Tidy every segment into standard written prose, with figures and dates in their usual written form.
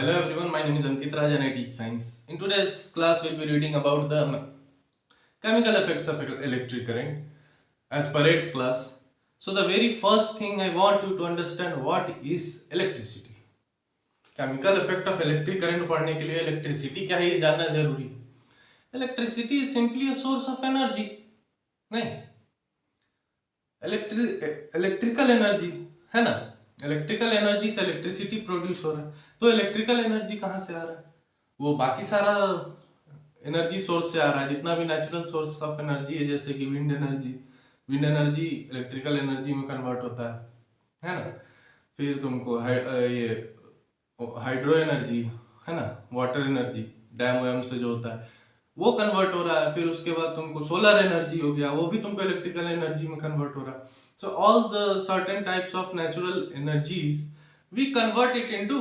Hello everyone, my name is Ankit Raj and I teach science. In today's class, we'll be reading about the chemical effects of electric current as per 8th class. So the very first thing I want you to understand what is electricity. Chemical effect of electric current पढ़ने के लिए electricity क्या है ये जानना जरूरी है. Electricity is simply a source of energy. नहीं, इलेक्ट्रिकल एनर्जी है ना. इलेक्ट्रिकल एनर्जी से इलेक्ट्रिसिटी प्रोड्यूस हो रहा है. तो इलेक्ट्रिकल एनर्जी कहाँ से आ रहा है? वो बाकी सारा एनर्जी सोर्स से आ रहा है. जितना भी नेचुरल सोर्स ऑफ एनर्जी है, जैसे कि विंड एनर्जी इलेक्ट्रिकल एनर्जी में कन्वर्ट होता है ना. फिर तुमको ये हाइड्रो एनर्जी है ना, वाटर एनर्जी डैम वैम से जो होता है वो कन्वर्ट हो रहा है. फिर उसके बाद तुमको सोलर एनर्जी हो गया, वो भी तुमको इलेक्ट्रिकल एनर्जी में कन्वर्ट हो रहा है. So all the certain types of natural energies we convert it into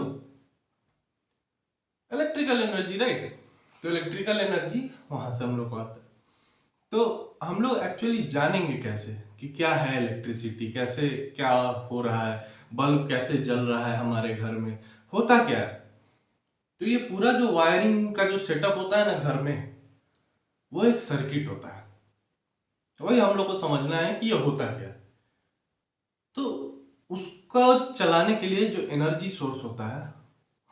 electrical energy, right. तो इलेक्ट्रिकल एनर्जी वहां से हम लोग को आता है. तो हम लोग एक्चुअली जानेंगे कैसे कि क्या है इलेक्ट्रिसिटी, कैसे क्या हो रहा है, बल्ब कैसे जल रहा है हमारे घर में, होता क्या है. तो ये पूरा जो वायरिंग का जो सेटअप होता है ना घर में, वो एक सर्किट होता है. वही हम लोग को समझना है कि ये होता क्या है. तो उसको चलाने के लिए जो एनर्जी सोर्स होता है,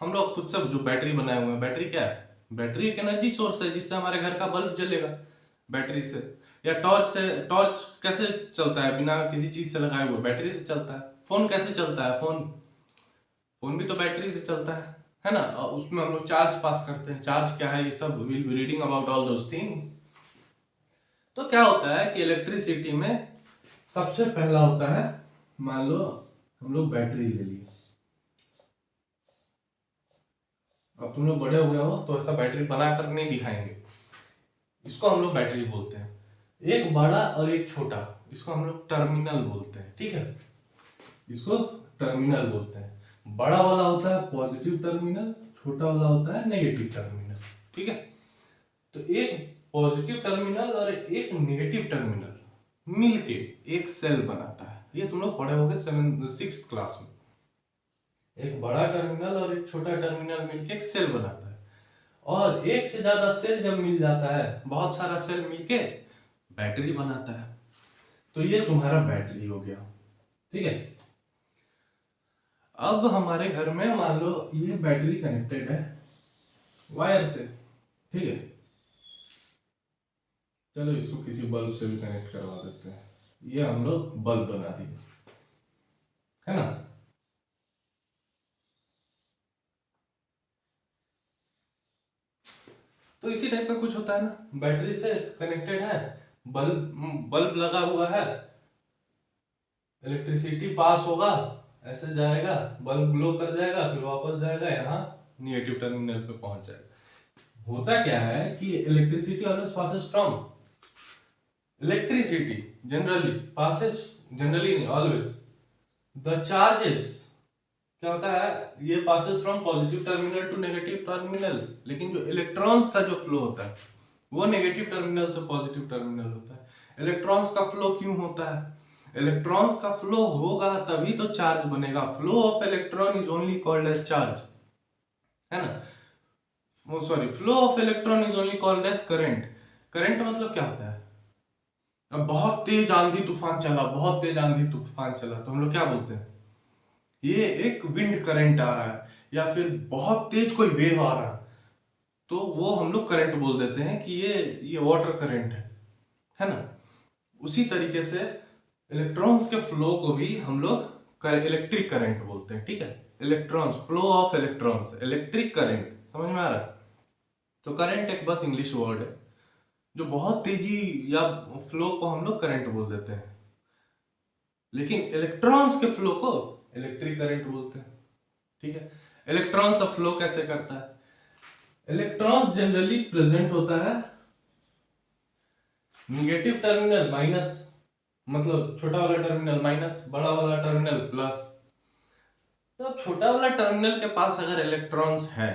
हम लोग खुद से जो बैटरी बनाए हुए हैं, बैटरी क्या है? बैटरी एक एनर्जी सोर्स है जिससे हमारे घर का बल्ब जलेगा बैटरी से. या टॉर्च से. टॉर्च कैसे चलता है? बिना किसी चीज से लगाए हुए बैटरी से चलता है. फोन कैसे चलता है? फोन भी तो बैटरी से चलता है ना. और उसमें हम लोग चार्ज पास करते हैं. चार्ज क्या है ये सब will be reading about all those things. तो क्या होता है कि इलेक्ट्रिसिटी में सबसे पहला होता है, मान लो हम लोग बैटरी ले लिए. अब तुम लोग बड़े हो गए हो तो ऐसा बैटरी बनाकर नहीं दिखाएंगे. इसको हम लोग बैटरी बोलते हैं. एक बड़ा और एक छोटा, इसको हम लोग टर्मिनल बोलते हैं. ठीक है, इसको टर्मिनल बोलते हैं. बड़ा वाला होता है पॉजिटिव टर्मिनल, छोटा वाला होता है नेगेटिव टर्मिनल. ठीक है, तो एक पॉजिटिव टर्मिनल और एक नेगेटिव टर्मिनल मिलके एक सेल बनाता है. ये तुम लोग पढ़े होंगे 6th क्लास में. एक बड़ा टर्मिनल और एक छोटा टर्मिनल मिलके एक सेल बनाता है. और एक से ज्यादा सेल जब मिल जाता है, बहुत सारा सेल मिलके बैटरी बनाता है. तो ये तुम्हारा बैटरी हो गया. ठीक है, अब हमारे घर में मान लो ये बैटरी कनेक्टेड है वायर से. ठीक है, चलो इसको किसी बल्ब से भी कनेक्ट करवा देते हैं. ये हम लोग बल्ब बना दिए, है ना. तो इसी टाइप का कुछ होता है ना. बैटरी से कनेक्टेड है, बल्ब लगा हुआ है, इलेक्ट्रिसिटी पास होगा, ऐसे जाएगा, बल्ब ग्लो कर जाएगा, फिर वापस जाएगा यहाँ निगेटिव टर्मिनल पे पहुंच जाएगा. होता क्या है कि electricity always passes from electricity generally नहीं, ऑलवेज द चार्जेस. क्या होता है, ये passes from positive terminal to negative terminal. लेकिन जो इलेक्ट्रॉन्स का जो फ्लो होता है वो नेगेटिव टर्मिनल से पॉजिटिव टर्मिनल होता है. इलेक्ट्रॉन्स का फ्लो क्यों होता है? इलेक्ट्रॉन्स का फ्लो होगा तभी तो चार्ज बनेगा. Flow of electron is only called as charge, है ना. Sorry, flow of electron is only called as current. Current मतलब क्या होता है? अब बहुत तेज आंधी तूफान चला, बहुत तेज आंधी तूफान चला, तो हम लोग क्या बोलते हैं? ये एक विंड करंट आ रहा है. या फिर बहुत तेज कोई वेव आ रहा है, तो वो हम लोग करंट बोल देते हैं कि ये वाटर करंट है ना. उसी तरीके से इलेक्ट्रॉन्स के फ्लो को भी हम लोग इलेक्ट्रिक करंट बोलते हैं. ठीक है, electrons, flow of electrons, electric current. समझ में आ रहा है? तो करंट एक बस इंग्लिश वर्ड है जो बहुत तेजी या फ्लो को हम लोग करंट बोल देते हैं. लेकिन इलेक्ट्रॉन्स के फ्लो को इलेक्ट्रिक करंट बोलते हैं. ठीक है, इलेक्ट्रॉन्स का फ्लो कैसे करता है? इलेक्ट्रॉन्स जनरली प्रेजेंट होता है निगेटिव टर्मिनल माइनस, मतलब छोटा वाला टर्मिनल माइनस, बड़ा वाला टर्मिनल प्लस. तो छोटा वाला टर्मिनल के पास अगर इलेक्ट्रॉन्स है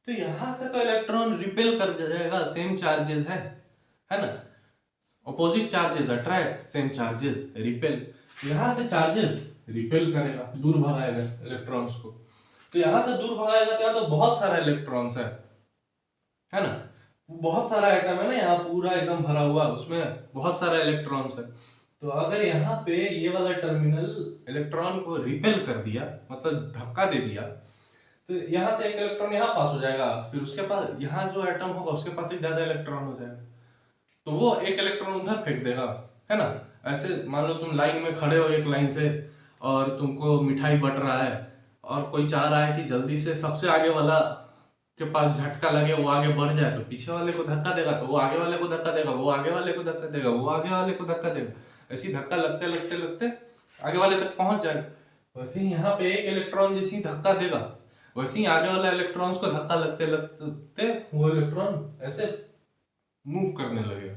तो यहां से तो इलेक्ट्रॉन रिपेल कर जाएगा. सेम चार्जेस है ना. Opposite charges attract, same charges repel. यहां से चार्जेस रिपेल करेगा, दूर भगाएगा इलेक्ट्रॉन्स को. तो यहाँ से दूर भगाएगा तो यहाँ तो बहुत सारा इलेक्ट्रॉन्स है ना, बहुत सारा एटम है ना, यहाँ पूरा एकदम भरा हुआ, उसमें बहुत सारा इलेक्ट्रॉन्स है। तो अगर यहाँ पे ये वाला टर्मिनल इलेक्ट्रॉन को रिपेल कर दिया, मतलब धक्का दे दिया, तो यहाँ से एक इलेक्ट्रॉन यहाँ पास हो जाएगा, फिर उसके पास यहाँ जो एटम होगा उसके पास एक ज्यादा इलेक्ट्रॉन हो जाएगा, तो वो एक इलेक्ट्रॉन उधर फेंक देगा, है ना। ऐसे मान लो तुम लाइन में खड़े हो एक लाइन से, और तुमको मिठाई बट रहा है, और कोई चाह रहा है कि जल्दी से सबसे आगे वाला के पास झटका लगे, वो आगे बढ़ जाए, तो पीछे वाले को धक्का देगा, तो वो आगे वाले को धक्का देगा, वो आगे वाले को धक्का देगा, वो आगे वाले को धक्का देगा, ऐसी धक्का लगते लगते लगते आगे वाले तक पहुंच जाएगा। वैसे ही यहाँ पे एक इलेक्ट्रॉन जैसे ही धक्का देगा, वैसे ही आगे वाला इलेक्ट्रॉन्स को धक्का लगते लगते वो इलेक्ट्रॉन ऐसे मूव करने लगेगा।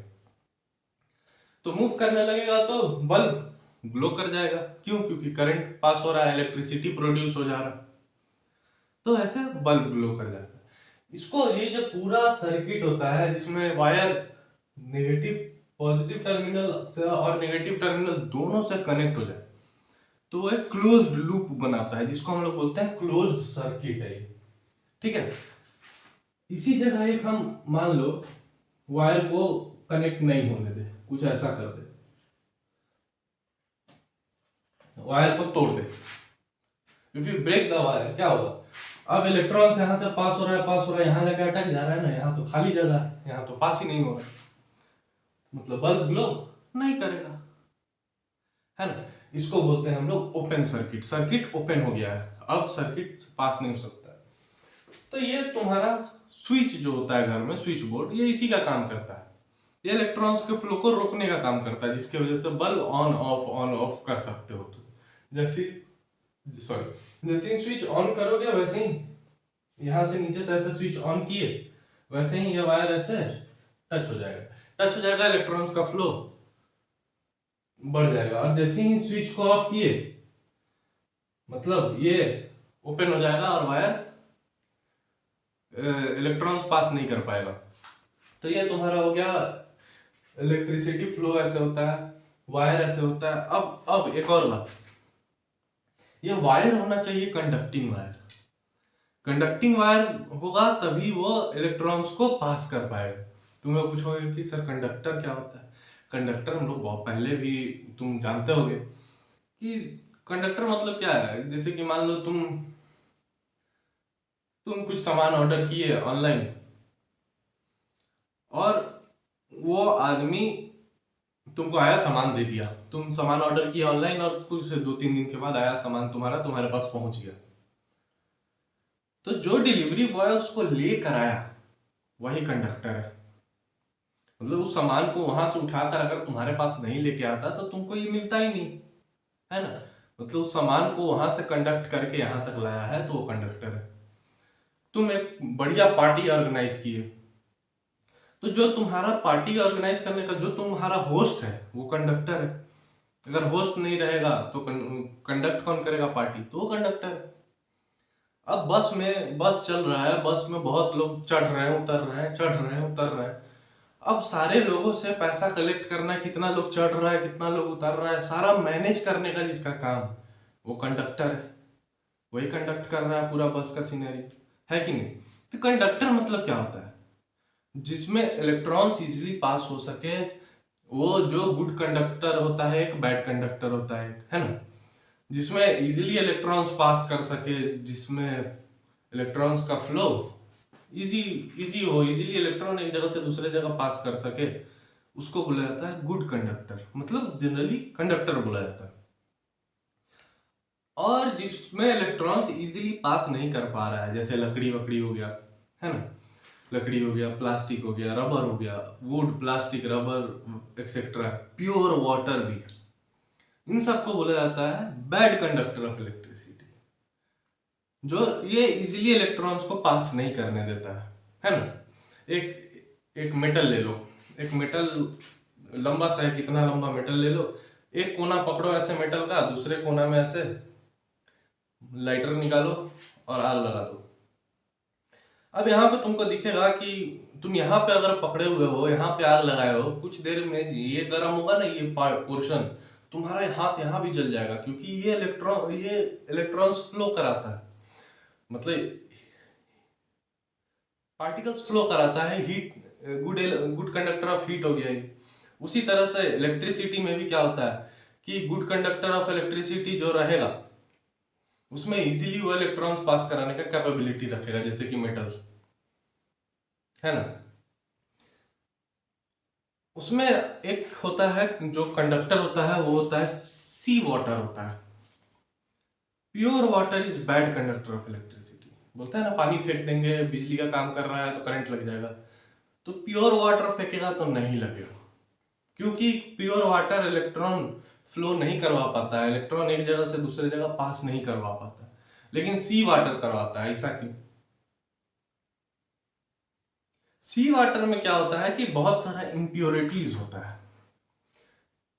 तो मूव करने लगेगा तो बल्ब ग्लो कर जाएगा, क्यों? क्योंकि करंट पास हो रहा है, इलेक्ट्रिसिटी प्रोड्यूस हो जा रहा है, तो ऐसे बल्ब ग्लो कर जाता है। इसको ये जो पूरा सर्किट होता है जिसमें वायर नेगेटिव पॉजिटिव टर्मिनल से और नेगेटिव टर्मिनल दोनों से कनेक्ट हो जाए, तो वो एक क्लोज्ड लूप बनाता है, जिसको हम लोग बोलते हैं क्लोज्ड सर्किट है, ठीक है। इसी जगह एक हम मान लो वायर को कनेक्ट नहीं होने दे, कुछ ऐसा कर दे, वायर को तोड़ दे, if you break the wire, क्या होगा? अब इलेक्ट्रॉन्स यहाँ से पास हो रहा है, पास हो रहा है, यहाँ जाके अटक जा रहा है ना, यहाँ तो खाली जगह है, यहाँ तो पास ही नहीं हो रहा, मतलब बल्ब ग्लो नहीं करेगा, है ना। इसको बोलते हैं हम लोग ओपन सर्किट, सर्किट ओपन हो गया है, अब सर्किट पास नहीं हो सकता है। तो ये तुम्हारा स्विच जो होता है घर में, स्विच बोर्ड, ये इसी का काम करता है, ये इलेक्ट्रॉन्स के फ्लो को रोकने का काम करता है, जिसकी वजह से बल्ब ऑन ऑफ कर सकते हो तुम। जैसे जैसे ही स्विच ऑन करोगे, वैसे ही यहाँ से नीचे से ऐसे स्विच ऑन किए, वैसे ही ये वायर ऐसे टच हो जाएगा, टच हो जाएगा, इलेक्ट्रॉन्स का फ्लो बढ़ जाएगा, और जैसे ही स्विच को ऑफ किए, मतलब ये ओपन हो जाएगा और वायर इलेक्ट्रॉन्स पास नहीं कर पाएगा। तो ये तुम्हारा हो गया इलेक्ट्रिसिटी फ्लो ऐसे होता है, वायर ऐसे होता है। अब एक और बात, ये वायर होना चाहिए कंडक्टिंग वायर, कंडक्टिंग वायर होगा तभी वो इलेक्ट्रॉन्स को पास कर पाएगा। तुम लोग पूछोगे कि सर कंडक्टर क्या होता है? कंडक्टर हम लोग बहुत पहले भी तुम जानते होगे कि कंडक्टर मतलब क्या है। जैसे कि मान लो तुम कुछ सामान ऑर्डर किए ऑनलाइन, और वो आदमी तुमको आया सामान दे दिया, तुम सामान ऑर्डर किया ऑनलाइन और कुछ 2-3 दिन के बाद आया सामान तुम्हारे पास पहुंच गया, तो जो डिलीवरी बॉय उसको लेकर आया वही कंडक्टर है। मतलब उस सामान को वहां से उठाकर अगर तुम्हारे पास नहीं लेके आता तो तुमको ये मिलता ही नहीं, है ना। मतलब उस सामान को वहां से कंडक्ट करके यहाँ तक लाया है तो वो कंडक्टर है। तुम एक बढ़िया पार्टी ऑर्गेनाइज किए, तो जो तुम्हारा पार्टी ऑर्गेनाइज करने का जो तुम्हारा होस्ट है वो कंडक्टर है। अगर होस्ट नहीं रहेगा तो कंडक्ट कौन करेगा पार्टी? तो वो कंडक्टर है। अब बस चल रहा है, बस में बहुत लोग चढ़ रहे हैं उतर रहे हैं, चढ़ रहे हैं उतर रहे हैं। अब सारे लोगों से पैसा कलेक्ट करना, कितना लोग चढ़ रहा है कितना लोग उतर रहा है, सारा मैनेज करने का जिसका काम, वो कंडक्टर है। वही कंडक्ट कर रहा है पूरा बस का सीनरी, है कि नहीं? तो कंडक्टर मतलब क्या होता है? जिसमें इलेक्ट्रॉन्स इजीली पास हो सके, वो जो गुड कंडक्टर होता है, एक बैड कंडक्टर होता है ना। जिसमें इजीली इलेक्ट्रॉन्स पास कर सके, जिसमें इलेक्ट्रॉन्स का फ्लो इजी हो, इजीली इलेक्ट्रॉन एक जगह से दूसरे जगह पास कर सके, उसको बोला जाता है गुड कंडक्टर, मतलब जनरली कंडक्टर बोला जाता है। और जिसमें इलेक्ट्रॉन्स इजीली पास नहीं कर पा रहा है, जैसे लकड़ी वकड़ी हो गया, है ना, लकड़ी हो गया, प्लास्टिक हो गया, रबर हो गया, would, plastic, rubber etcetera, pure water भी, इन सबको बोला जाता है बैड कंडक्टर ऑफ इलेक्ट्रिसिटी, जो ये इजीली इलेक्ट्रॉन्स को पास नहीं करने देता है ना। एक मेटल ले लो, एक मेटल लंबा सा है, कितना लंबा मेटल ले लो, एक कोना पकड़ो ऐसे मेटल का, दूसरे कोना में ऐसे लाइटर निकालो और आग लगा दो। अब यहाँ पे तुमको दिखेगा कि तुम यहाँ पे अगर पकड़े हुए हो, यहाँ पे आग लगाए हो, कुछ देर में ये गर्म होगा ना, ये पोर्शन तुम्हारा हाथ यहाँ भी जल जाएगा, क्योंकि ये इलेक्ट्रॉन्स फ्लो कराता है। मतलब पार्टिकल्स फ्लो कराता है, heat, good conductor of heat हो गया ये। उसी तरह से इलेक्ट्रिसिटी में भी क्या होता है कि गुड कंडक्टर ऑफ इलेक्ट्रिसिटी जो रहेगा उसमें इजीली वो इलेक्ट्रॉन्स पास कराने का कैपेबिलिटी रखेगा, जैसे कि मेटल है ना। उसमें एक होता है जो कंडक्टर होता है, वो होता है सी वाटर होता है। Pure water is bad conductor of electricity. बोलता है ना, पानी फेंक देंगे, बिजली का काम कर रहा है तो करंट लग जाएगा, तो प्योर वाटर फेंकेगा तो नहीं लगेगा, क्योंकि प्योर वाटर इलेक्ट्रॉन फ्लो नहीं करवा पाता है, इलेक्ट्रॉन एक जगह से दूसरे जगह पास नहीं करवा पाता, लेकिन सी वाटर करवाता है। ऐसा क्यों? सी वाटर में क्या होता है कि बहुत सारा इम्प्योरिटीज होता है,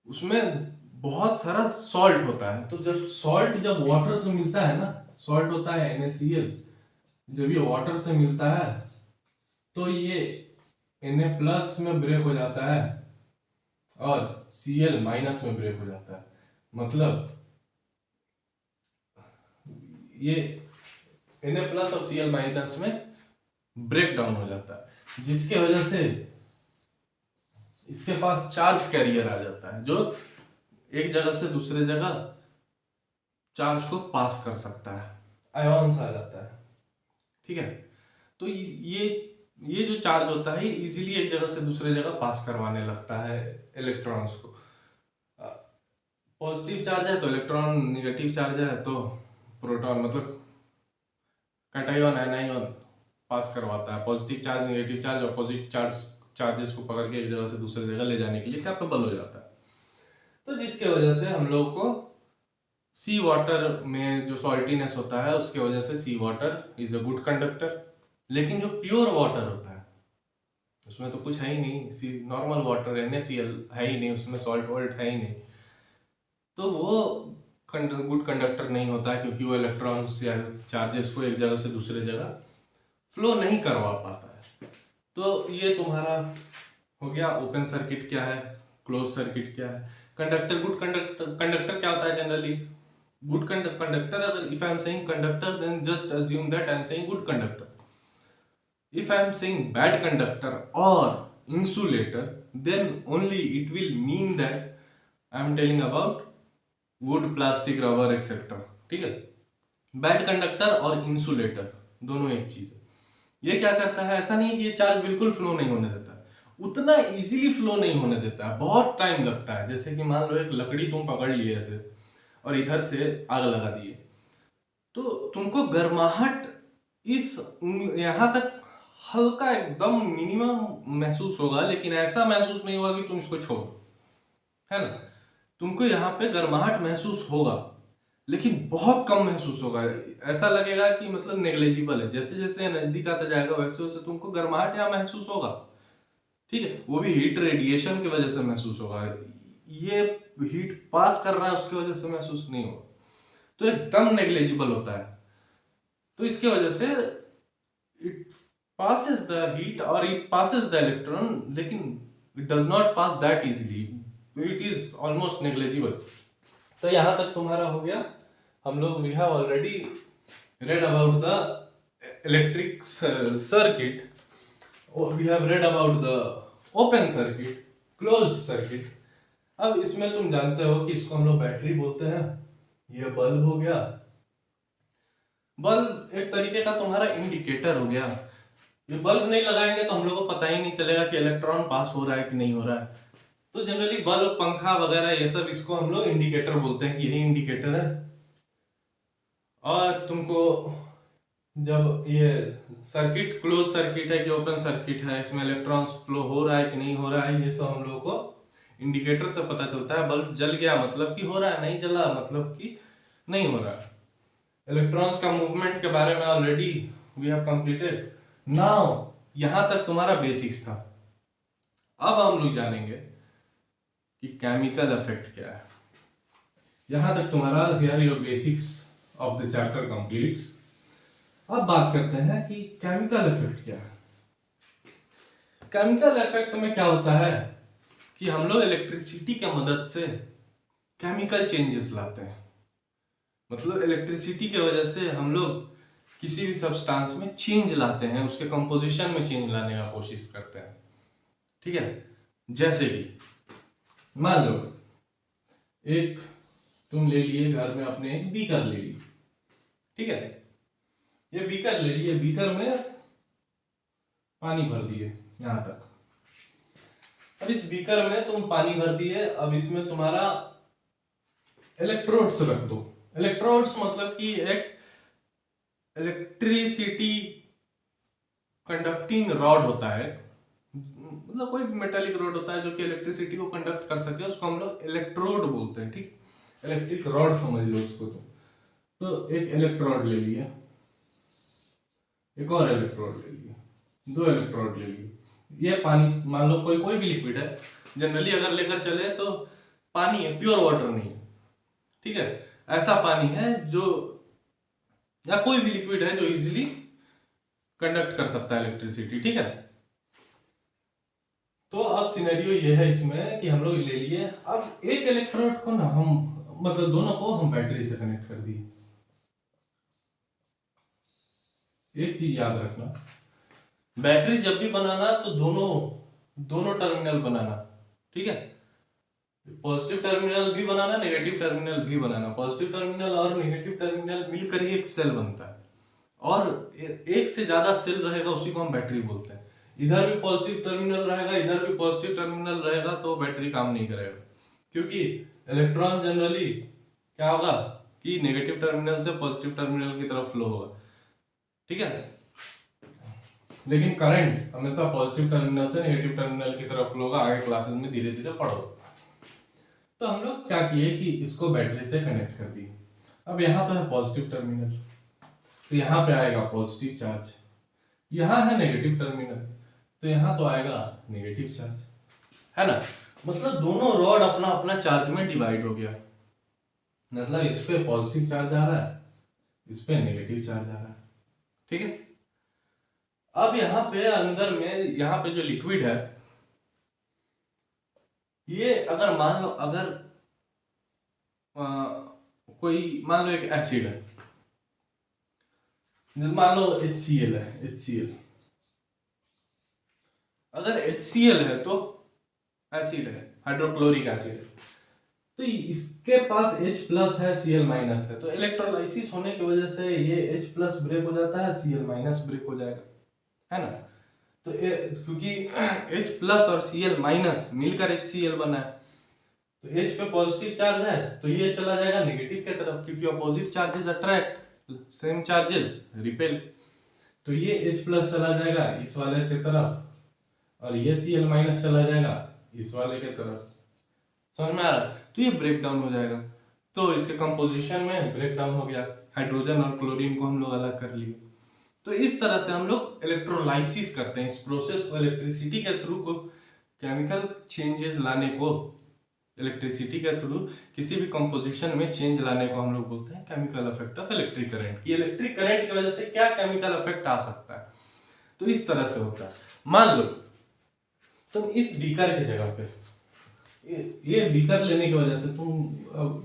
उसमें बहुत सारा सॉल्ट होता है। तो जब सॉल्ट जब वाटर से मिलता है ना, सॉल्ट होता है NaCl, जब ये वाटर से मिलता है तो ये Na प्लस में ब्रेक हो जाता है और Cl माइनस में ब्रेक हो जाता है। मतलब ये Na प्लस और Cl माइनस में ब्रेक डाउन हो जाता है, जिसके वजह से इसके पास चार्ज कैरियर आ जाता है, जो एक जगह से दूसरे जगह चार्ज को पास कर सकता है, आयॉन्स आ जाता है। ठीक है, तो ये जो चार्ज होता है इजीली एक जगह से दूसरे जगह पास करवाने लगता है इलेक्ट्रॉन्स को। पॉजिटिव चार्ज है तो इलेक्ट्रॉन, निगेटिव चार्ज है तो प्रोटॉन, मतलब कैटायन एनायन पास करवाता है। Positive charge negative charge opposite charges को पकड़ के एक जगह से दूसरे जगह ले जाने के लिए कैपेबल हो जाता है। तो जिसके वजह से हम लोग को सी वाटर में जो सॉल्टीनेस होता है उसके वजह से sea water is a good conductor. लेकिन जो प्योर वाटर होता है उसमें तो कुछ है ही नहीं, सी नॉर्मल वाटर NaCl है ही नहीं, उसमें सॉल्ट वॉल्ट है ही नहीं, तो वो गुड कंडक्टर नहीं होता है, क्योंकि वो इलेक्ट्रॉन्स या चार्जेस को एक जगह से दूसरे जगह फ्लो नहीं करवा पाता है। तो ये तुम्हारा हो गया ओपन सर्किट क्या है, क्लोज सर्किट क्या है। कंडक्टर, गुड कंडक्टर क्या होता है जनरली? गुड कंडक्टर, अगर if I am saying conductor then just assume that I am saying good conductor. If I am saying bad conductor or insulator, then only it will mean that I am telling about wood, plastic, rubber, etc. ठीक है, bad conductor और insulator दोनों एक चीज है। ये क्या करता है, ऐसा नहीं है कि ये चार्ज बिल्कुल फ्लो नहीं होने देता, उतना इजीली फ्लो नहीं होने देता है, बहुत टाइम लगता है। जैसे कि मान लो एक लकड़ी तुम पकड़ लिए ऐसे और इधर से आग लगा दिए, तो तुमको गर्माहट इस यहाँ तक हल्का एकदम मिनिमम महसूस होगा, लेकिन ऐसा महसूस नहीं होगा कि तुम इसको छोड़ो, है ना। तुमको यहाँ पे गर्माहट महसूस होगा, लेकिन बहुत कम महसूस होगा। ऐसा लगेगा कि मतलब नेग्लेजिबल है। जैसे जैसे नजदीक आता जाएगा वैसे वैसे तुमको गर्माहट यहाँ महसूस होगा, ठीक है, वो भी हीट रेडिएशन की वजह से महसूस होगा। ये हीट पास कर रहा है उसकी वजह से महसूस नहीं होगा, तो एकदम नेग्लेजिबल होता है। तो इसके वजह से it passes the heat or it passes the electron, लेकिन it does not pass that easily, it is almost negligible। तो यहाँ तक तुम्हारा हो गया। हम लोग we have already read about the electric circuit, or we have read about the open circuit, closed circuit। अब इसमें तुम जानते हो कि इसको हम लोग बैटरी बोलते हैं। ये बल्ब हो गया, बल्ब एक तरीके का तुम्हारा इंडिकेटर हो गया। ये बल्ब नहीं लगाएंगे तो हम लोग को पता ही नहीं चलेगा कि इलेक्ट्रॉन पास हो रहा है कि नहीं हो रहा है। तो जनरली बल्ब, पंखा वगैरह ये सब, इसको हम लोग इंडिकेटर बोलते हैं कि यही इंडिकेटर है। और तुमको जब ये सर्किट क्लोज सर्किट है कि ओपन सर्किट है, इसमें इलेक्ट्रॉन्स फ्लो हो रहा है कि नहीं हो रहा है, ये सब हम लोग को इंडिकेटर से पता चलता है। बल्ब जल गया मतलब कि हो रहा है, नहीं जला मतलब कि नहीं हो रहा है। इलेक्ट्रॉन्स का मूवमेंट के बारे में already we have completed. Now यहां तक तुम्हारा बेसिक्स था। अब हम लोग जानेंगे कि केमिकल इफेक्ट क्या है। यहां तक तुम्हारा here your basics of the chapter completes. अब बात करते हैं कि केमिकल इफेक्ट क्या है। केमिकल इफेक्ट में क्या होता है कि हम लोग इलेक्ट्रिसिटी की मदद से केमिकल चेंजेस लाते हैं। मतलब इलेक्ट्रिसिटी की वजह से हम लोग किसी भी सब्सटेंस में चेंज लाते हैं, उसके कंपोजिशन में चेंज लाने का कोशिश करते हैं। ठीक है, जैसे कि मान लो एक तुम ले लिए घर में अपने, एक बीकर ले ली। ठीक है, ये बीकर ले लिए, बीकर में पानी भर दिए यहां तक। अब इस बीकर में तुम पानी भर दिए, अब इसमें तुम्हारा इलेक्ट्रोड्स रख दो। इलेक्ट्रोड्स मतलब कि एक इलेक्ट्रिसिटी कंडक्टिंग रॉड होता है, मतलब कोई मेटालिक रॉड होता है जो कि इलेक्ट्रिसिटी को कंडक्ट कर सके, उसको हम लोग इलेक्ट्रोड बोलते हैं। ठीक, इलेक्ट्रिक रॉड समझ लो उसको। तो एक इलेक्ट्रोड ले लिया, एक और इलेक्ट्रोड ले लिया, दो इलेक्ट्रोड ले लिए। ये पानी, मान लो कोई भी लिक्विड है, जनरली अगर लेकर चले तो पानी है, प्योर वाटर नहीं है। ठीक है, ऐसा पानी है जो, या कोई भी लिक्विड है जो इजीली कंडक्ट कर सकता है इलेक्ट्रिसिटी। ठीक है, तो अब सिनेरियो ये है इसमें कि हम लोग ले लिए, अब एक इलेक्ट्रोड को ना हम, मतलब दोनों को हम बैटरी से कनेक्ट कर दिए। एक चीज याद रखना, बैटरी जब भी बनाना तो दोनों टर्मिनल बनाना। ठीक है, पॉजिटिव टर्मिनल भी बनाना, नेगेटिव टर्मिनल भी बनाना। पॉजिटिव टर्मिनल और नेगेटिव टर्मिनल मिलकर ही एक सेल बनता है, और एक से ज्यादा सेल रहेगा उसी को हम बैटरी बोलते हैं। इधर भी पॉजिटिव टर्मिनल रहेगा, इधर भी पॉजिटिव टर्मिनल रहेगा, तो बैटरी काम नहीं करेगा, क्योंकि इलेक्ट्रॉन जनरली क्या होगा कि नेगेटिव टर्मिनल से पॉजिटिव टर्मिनल की तरफ फ्लो होगा। ठीक है, लेकिन करंट हमेशा पॉजिटिव टर्मिनल से नेगेटिव टर्मिनल की तरफ फ्लो होगा। आगे क्लासेस में धीरे धीरे पढ़ो। तो हम लोग क्या किए कि इसको बैटरी से कनेक्ट कर दिए। अब यहाँ तो है पॉजिटिव टर्मिनल, तो यहाँ पे आएगा पॉजिटिव चार्ज, यहाँ है नेगेटिव टर्मिनल, तो यहाँ तो आएगा नेगेटिव चार्ज, है ना। मतलब दोनों रॉड अपना अपना चार्ज में डिवाइड हो गया, मतलब इस पे पॉजिटिव चार्ज आ रहा है, इस पे नेगेटिव चार्ज आ रहा है। ठीक है, अब यहाँ पे अंदर में, यहाँ पे जो लिक्विड है, ये अगर मान लो, अगर कोई मान लो एक एसिड है, मान लो HCl है, HCl। अगर HCl है तो एसिड है, हाइड्रोक्लोरिक एसिड है, तो इसके पास H प्लस है, Cl माइनस है, तो इलेक्ट्रोलाइसिस होने की वजह से ये H प्लस ब्रेक हो जाता है, Cl माइनस ब्रेक हो जाएगा, है ना। तो क्योंकि H प्लस और Cl माइनस मिलकर HCl बना है, तो H पे पॉजिटिव चार्ज है तो ये चला जाएगा नेगेटिव की तरफ, क्योंकि opposite charges attract, same charges repel. तो ये H प्लस चला जाएगा इस वाले की तरफ, और ये Cl माइनस चला जाएगा इस वाले की तरफ। समझ में आ रहा है? तो ये ब्रेक डाउन हो जाएगा, तो इसके कंपोजिशन में ब्रेक डाउन हो गया, हाइड्रोजन और क्लोरीन को हम लोग अलग कर लिए। तो इस तरह से हम लोग इलेक्ट्रोलाइसिस करते हैं, इस प्रोसेस को इलेक्ट्रिसिटी के थ्रू को, केमिकल चेंजेस लाने को, इलेक्ट्रिसिटी के थ्रू किसी भी कंपोजिशन में चेंज लाने को हम लोग बोलते हैं chemical effect of electric current. कि इलेक्ट्रिक करंट की वजह से क्या केमिकल इफेक्ट आ सकता है, तो इस तरह से होता है। मान लो तुम इस बीकर की जगह पे, ये बीकर लेने की वजह से तुम,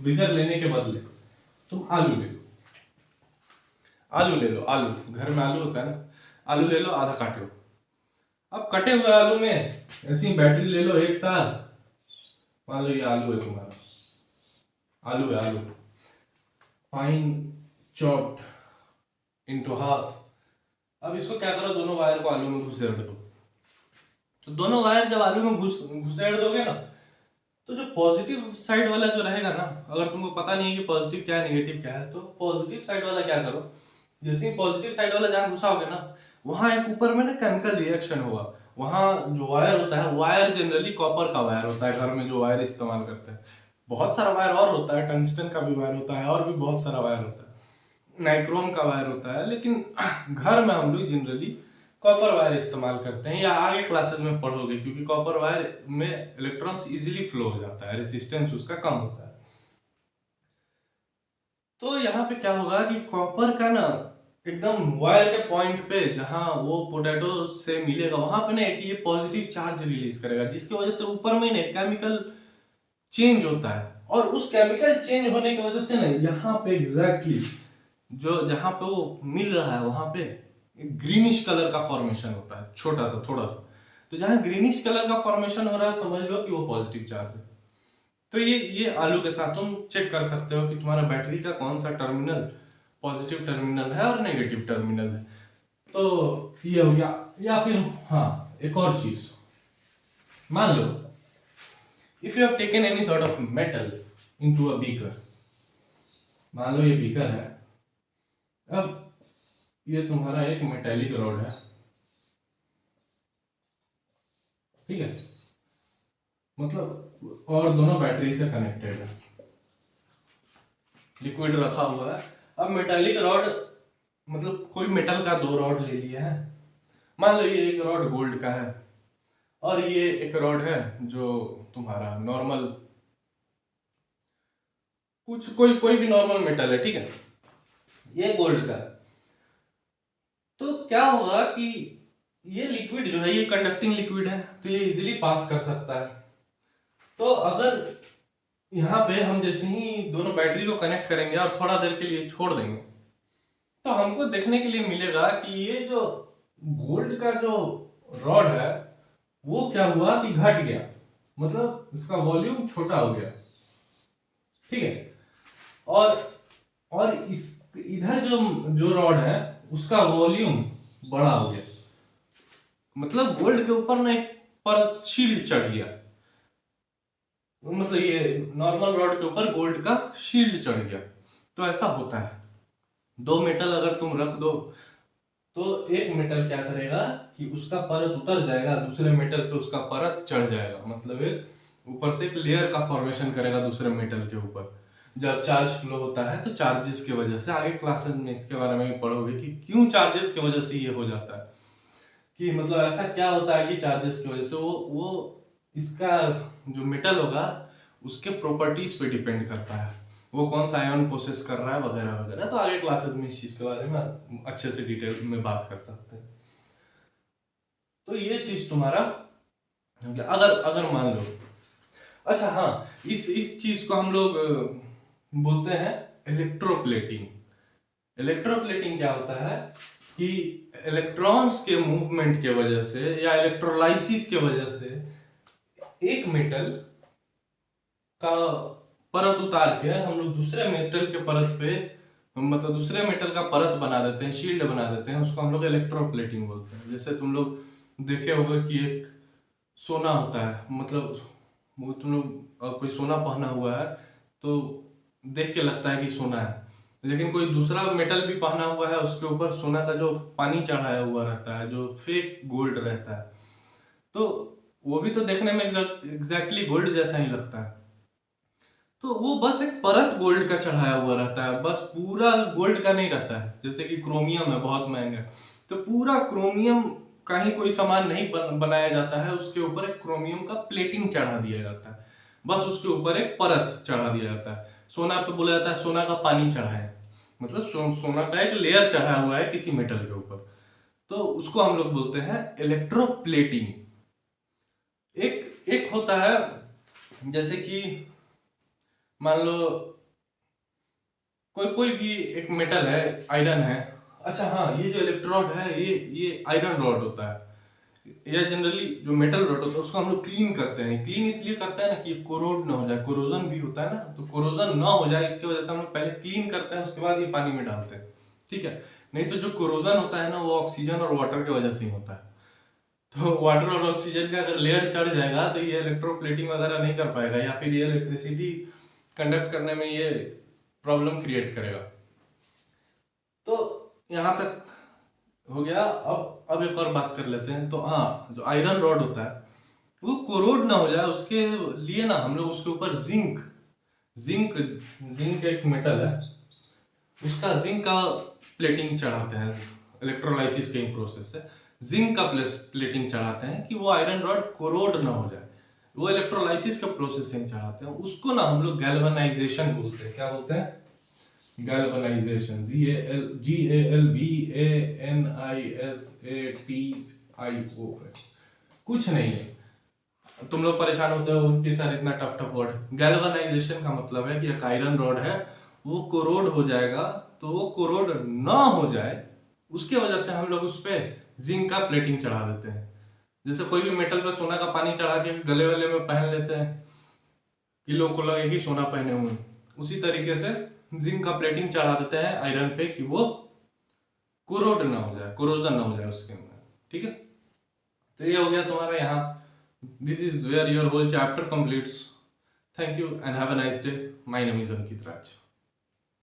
बीकर लेने के बदले तुम आलू ले लो, आलू ले लो, आलू घर में आलू होता है ना, आलू ले लो, आधा काट लो। अब कटे हुए आलू में ऐसी बैटरी ले लो एक तार, मान लो ये आलू है तुम्हारा, आलू है, आलू फाइन चॉप्ड इनटू हाफ। अब इसको क्या करो, दोनों वायर को आलू में घुसेड़ दो। तो दोनों वायर जब आलू में घुसेड़ दोगे ना, तो जो पॉजिटिव साइड वाला जो रहेगा ना, अगर तुमको पता नहीं है कि पॉजिटिव क्या है नेगेटिव क्या है, तो पॉजिटिव साइड वाला क्या करो, जैसे ही पॉजिटिव साइड वाला जहां घुसाओगे ना, वहां एक ऊपर में ना केमिकल रिएक्शन होगा। वहां जो वायर होता है, वायर जनरली कॉपर का वायर होता है, घर में जो वायर इस्तेमाल करते हैं। बहुत सारा वायर और होता है, टंगस्टन का भी वायर होता है, और भी बहुत सारा वायर होता है, नाइक्रोम का वायर होता है, लेकिन घर में हम लोग जनरली कॉपर वायर इस्तेमाल करते हैं, या आगे क्लासेस में पढ़ोगे, क्योंकि कॉपर वायर में इलेक्ट्रॉन्स इजीली फ्लो हो जाता है, रेसिस्टेंस उसका कम होता है। तो यहाँ पे क्या होगा कि कॉपर का ना एकदम वायर के पॉइंट पे जहां वो पोटैटो से मिलेगा, वहां पे ना ये पॉजिटिव चार्ज रिलीज करेगा, जिसकी वजह से ऊपर में ना केमिकल चेंज होता है, और उस केमिकल चेंज होने की वजह से ना यहाँ पे एग्जैक्टली जो जहाँ पे वो मिल रहा है वहां पे ग्रीनिश कलर का फॉर्मेशन होता है, छोटा सा थोड़ा सा। तो जहाँ ग्रीनिश कलर का फॉर्मेशन हो रहा है समझ लो कि वो पॉजिटिव चार्ज है। तो ये आलू के साथ तुम चेक कर सकते हो कि तुम्हारा बैटरी का कौन सा टर्मिनल पॉजिटिव टर्मिनल है और नेगेटिव टर्मिनल है। तो ये हो गया। या फिर हाँ, एक और चीज, मान लो if you have taken any sort of metal into a beaker. मान लो ये बीकर है, अब ये तुम्हारा एक मेटेलिक रॉड है, ठीक है, मतलब और दोनों बैटरी से कनेक्टेड है, लिक्विड रखा हुआ है। अब मेटेलिक रॉड मतलब कोई मेटल का दो रॉड ले लिया है। मान लो ये एक रॉड गोल्ड का है और ये एक रॉड है जो तुम्हारा नॉर्मल कुछ कोई कोई भी नॉर्मल मेटल है, ठीक है, ये गोल्ड का है। तो क्या होगा कि ये लिक्विड जो है ये कंडक्टिंग लिक्विड है, तो ये इजीली पास कर सकता है। तो अगर यहाँ पे हम जैसे ही दोनों बैटरी को कनेक्ट करेंगे और थोड़ा देर के लिए छोड़ देंगे, तो हमको देखने के लिए मिलेगा कि ये जो गोल्ड का जो रॉड है वो क्या हुआ कि घट गया, मतलब इसका वॉल्यूम छोटा हो गया, ठीक है। और इस इधर जो जो रॉड है उसका वॉल्यूम बड़ा हो गया, मतलब गोल्ड के ऊपर ना एक परत शील्ड चढ़ गया, मतलब ये नॉर्मल रॉड के ऊपर गोल्ड का शील्ड चढ़ गया। तो ऐसा होता है, दो मेटल अगर तुम रख दो तो एक मेटल क्या करेगा कि उसका परत उतर जाएगा, दूसरे मेटल पे उसका परत चढ़ जाएगा, मतलब एक ऊपर से एक लेयर का फॉर्मेशन करेगा दूसरे मेटल के ऊपर। जब चार्ज फ्लो होता है तो चार्जेस की वजह से, आगे क्लासेस में इसके बारे में भी पढ़ोगे कि क्यों चार्जेस की वजह से ये हो जाता है, कि मतलब ऐसा क्या होता है कि चार्जेस की वजह से वो इसका जो मेटल होगा उसके प्रॉपर्टीज पे डिपेंड करता है, वो कौन सा आयन प्रोसेस कर रहा है वगैरह वगैरह। तो आगे क्लासेस में इस चीज के बारे में अच्छे से डिटेल में बात कर सकते हैं। तो ये चीज तुम्हारा हो गया। अगर अगर मान लो, अच्छा हाँ, इस चीज को हम लोग बोलते हैं इलेक्ट्रोप्लेटिंग। इलेक्ट्रोप्लेटिंग क्या होता है कि इलेक्ट्रॉन्स के मूवमेंट के वजह से या इलेक्ट्रोलाइसिस के वजह से एक मेटल का परत उतार के हम लोग दूसरे मेटल के परत पे, मतलब दूसरे मेटल का परत बना देते हैं, शील्ड बना देते हैं, उसको हम लोग इलेक्ट्रोप्लेटिंग बोलते हैं। जैसे तुम लोग देखे होगे कि एक सोना होता है, मतलब वो तुम लोग कोई सोना पहना हुआ है तो देख के लगता है कि सोना है, लेकिन कोई दूसरा मेटल भी पहना हुआ है उसके ऊपर सोना का जो पानी चढ़ाया हुआ रहता है, जो फेक गोल्ड रहता है, तो वो भी तो देखने में एग्जैक्टली गोल्ड जैसा ही लगता है। तो वो बस एक परत गोल्ड का चढ़ाया हुआ रहता है, बस पूरा गोल्ड का नहीं रहता है। जैसे कि क्रोमियम है, बहुत महंगा, तो पूरा क्रोमियम का ही कोई सामान नहीं बनाया जाता है, उसके ऊपर एक क्रोमियम का प्लेटिंग चढ़ा दिया जाता है, बस उसके ऊपर एक परत चढ़ा दिया जाता है। सोना पे बोला जाता है सोना का पानी चढ़ा है, मतलब सोना का एक लेयर चढ़ा हुआ है किसी मेटल के ऊपर, तो उसको हम लोग बोलते हैं इलेक्ट्रोप्लेटिंग। एक एक होता है जैसे कि मान लो कोई कोई भी एक मेटल है, आयरन है। अच्छा हाँ, ये जो इलेक्ट्रोड है ये आयरन रॉड होता है, या जनरली जो मेटल रॉड होता है उसको हम लोग क्लीन करते हैं। क्लीन इसलिए करते हैं ना कि कोरोड ना हो जाए, कोरोजन भी होता है ना, तो कोरोजन ना हो जाए इसकी वजह से हम लोग पहले क्लीन करते हैं, उसके बाद ये पानी में डालते हैं, ठीक है। नहीं तो जो कोरोजन होता है ना वो ऑक्सीजन और वाटर की वजह से ही होता है। तो वाटर और ऑक्सीजन का अगर लेयर चढ़ जाएगा तो ये इलेक्ट्रोप्लेटिंग वगैरह नहीं कर पाएगा, या फिर ये इलेक्ट्रिसिटी कंडक्ट करने में ये प्रॉब्लम क्रिएट करेगा। तो यहाँ तक हो गया। अब एक और बात कर लेते हैं। तो हाँ, जो आयरन रॉड होता है वो कोरोड ना हो जाए उसके लिए ना हम लोग उसके ऊपर जिंक जिंक जिंक एक मेटल है, उसका जिंक का प्लेटिंग चढ़ाते हैं इलेक्ट्रोलाइसिस के प्रोसेस से। जिंक का प्लेटिंग चढ़ाते हैं कि वो आयरन रॉड कोरोड ना हो जाए, वो इलेक्ट्रोलाइसिस का प्रोसेसिंग चढ़ाते हैं, उसको ना हम लोग गैल्वेनाइजेशन बोलते हैं। क्या बोलते हैं? गैल्वेनाइजेशन। GALVANISATIO है, कुछ नहीं है। तुम लोग परेशान होते हो उनके साथ, इतना टफ टफ वर्ड। गैल्वेनाइजेशन का मतलब है कि एक आयरन रॉड है वो कोरोड हो जाएगा तो वो कोरोड ना हो जाए उसके वजह से हम लोग उस पर जिंक का प्लेटिंग चढ़ा देते हैं। जैसे कोई भी मेटल पे सोना का पानी चढ़ा के गले वले में पहन लेते हैं कि लोग को लगे कि सोना पहने हुए, उसी तरीके से जिंक का प्लेटिंग चढ़ा देते हैं आयरन पे कि वो कोरोड ना हो जाए, कोरोजन ना हो जाए उसके अंदर। ठीक है, तो ये हो गया तुम्हारा यहाँ, this is where your whole chapter completes. Thank you and have a nice day. My name is Ankit Raj.